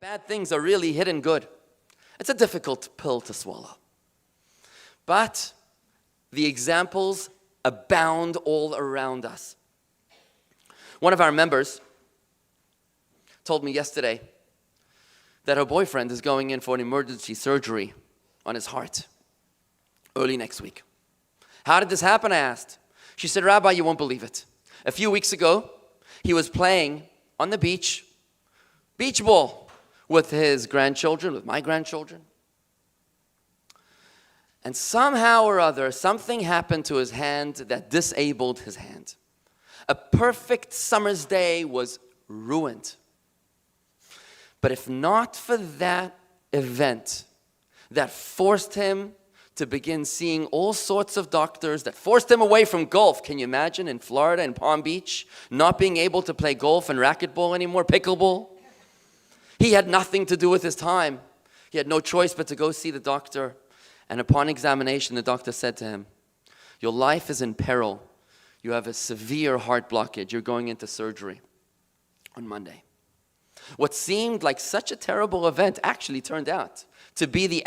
Bad things are really hidden good. It's a difficult pill to swallow. But the examples abound all around us. One of our members told me yesterday that her boyfriend is going in for an emergency surgery on his heart early next week. How did this happen, I asked. She said, Rabbi, you won't believe it. A few weeks ago, he was playing on the beach ball, with his grandchildren, with my grandchildren. And somehow or other, something happened to his hand that disabled his hand. A perfect summer's day was ruined. But if not for that event that forced him to begin seeing all sorts of doctors, that forced him away from golf. Can you imagine in Florida, in Palm Beach, not being able to play golf and racquetball anymore, pickleball? He had nothing to do with his time. He had no choice but to go see the doctor. And upon examination, the doctor said to him, your life is in peril. You have a severe heart blockage. You're going into surgery on Monday. What seemed like such a terrible event actually turned out to be the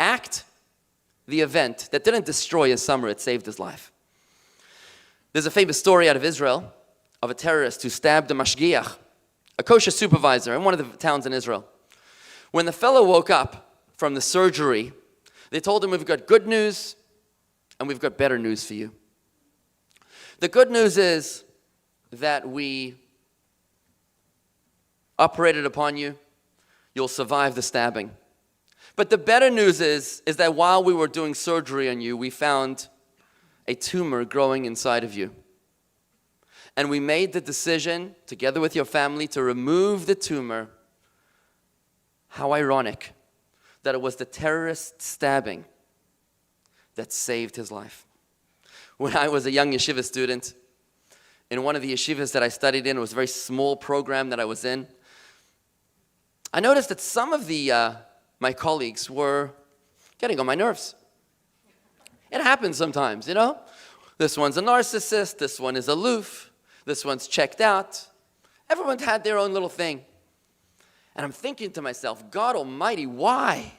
event that didn't destroy his summer, it saved his life. There's a famous story out of Israel of a terrorist who stabbed a mashgiach, a kosher supervisor in one of the towns in Israel. When the fellow woke up from the surgery, they told him, we've got good news and we've got better news for you. The good news is that we operated upon you. You'll survive the stabbing. But the better news is that while we were doing surgery on you, we found a tumor growing inside of you. And we made the decision, together with your family, to remove the tumor. How ironic that it was the terrorist stabbing that saved his life. When I was a young yeshiva student, in one of the yeshivas that I studied in, it was a very small program that I was in, I noticed that some of my colleagues were getting on my nerves. It happens sometimes, you know? This one's a narcissist, this one is aloof, this one's checked out. Everyone had their own little thing. And I'm thinking to myself, God Almighty, why?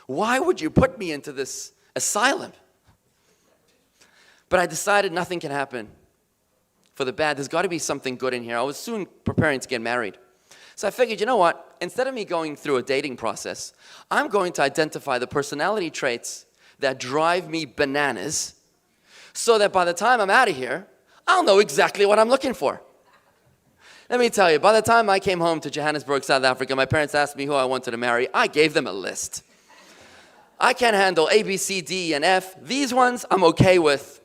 Why would you put me into this asylum? But I decided nothing can happen for the bad. There's got to be something good in here. I was soon preparing to get married. So I figured, you know what? Instead of me going through a dating process, I'm going to identify the personality traits that drive me bananas so that by the time I'm out of here, I'll know exactly what I'm looking for. Let me tell you, by the time I came home to Johannesburg, South Africa, my parents asked me who I wanted to marry. I gave them a list. I can't handle A, B, C, D, and F. These ones I'm okay with.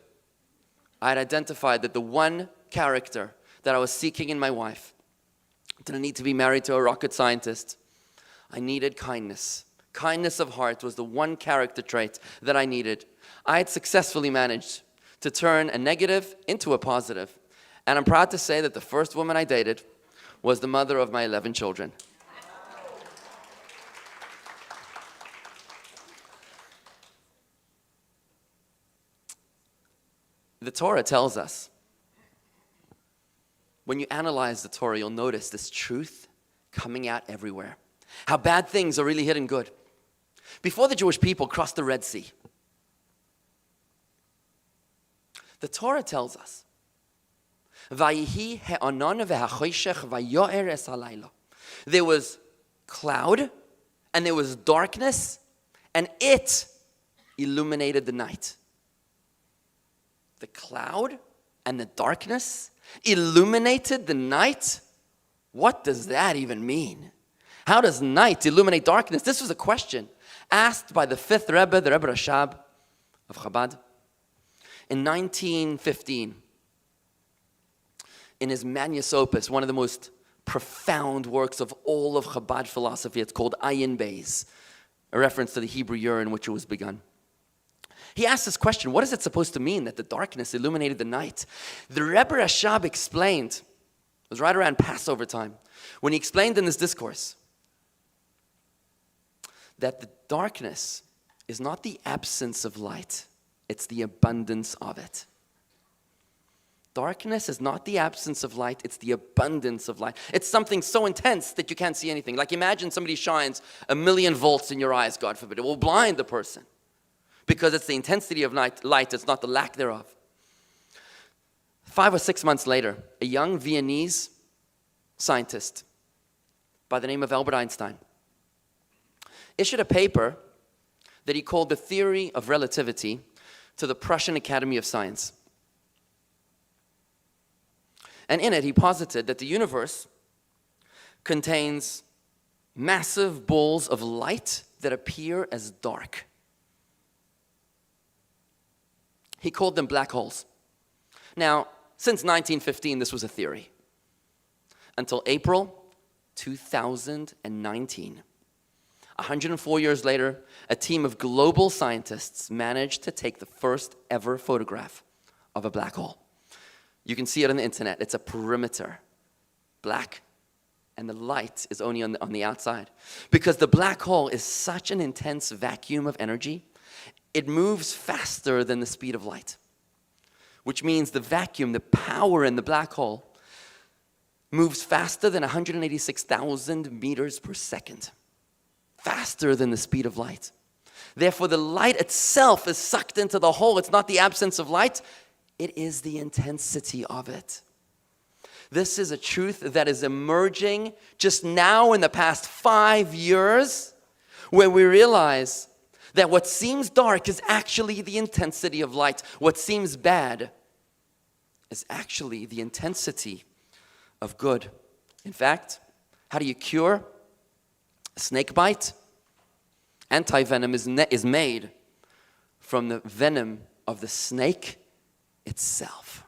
I had identified that the one character that I was seeking in my wife didn't need to be married to a rocket scientist. I needed kindness. Kindness of heart was the one character trait that I needed. I had successfully managed to turn a negative into a positive. And I'm proud to say that the first woman I dated was the mother of my 11 children. The Torah tells us, when you analyze the Torah, you'll notice this truth coming out everywhere. How bad things are really hidden good. Before the Jewish people crossed the Red Sea, the Torah tells us, there was cloud and there was darkness and it illuminated the night. The cloud and the darkness illuminated the night? What does that even mean? How does night illuminate darkness? This was a question asked by the fifth Rebbe, the Rebbe Rashab of Chabad, in 1915. In his Magnus Opus, one of the most profound works of all of Chabad philosophy, it's called Ayin Beis, a reference to the Hebrew year in which it was begun. He asked this question, what is it supposed to mean that the darkness illuminated the night? The Rebbe Rashab explained, it was right around Passover time, when he explained in this discourse that the darkness is not the absence of light, it's the abundance of it. Darkness is not the absence of light, it's the abundance of light. It's something so intense that you can't see anything. Like imagine somebody shines 1,000,000 volts in your eyes, God forbid. It will blind the person because it's the intensity of light, it's not the lack thereof. 5 or 6 months later, a young Viennese scientist by the name of Albert Einstein issued a paper that he called The Theory of Relativity to the Prussian Academy of Science. And in it, he posited that the universe contains massive balls of light that appear as dark. He called them black holes. Now, since 1915, this was a theory. Until April 2019. 104 years later, a team of global scientists managed to take the first ever photograph of a black hole. You can see it on the internet. It's a perimeter, black, and the light is only on the outside. Because the black hole is such an intense vacuum of energy, it moves faster than the speed of light. Which means the vacuum, the power in the black hole, moves faster than 186,000 meters per second. Faster than the speed of light. Therefore, the light itself is sucked into the hole. It's not the absence of light. It is the intensity of it. This is a truth that is emerging just now in the past 5 years, where we realize that what seems dark is actually the intensity of light. What seems bad is actually the intensity of good. In fact, how do you cure a snake bite? Anti-venom is made from the venom of the snake itself.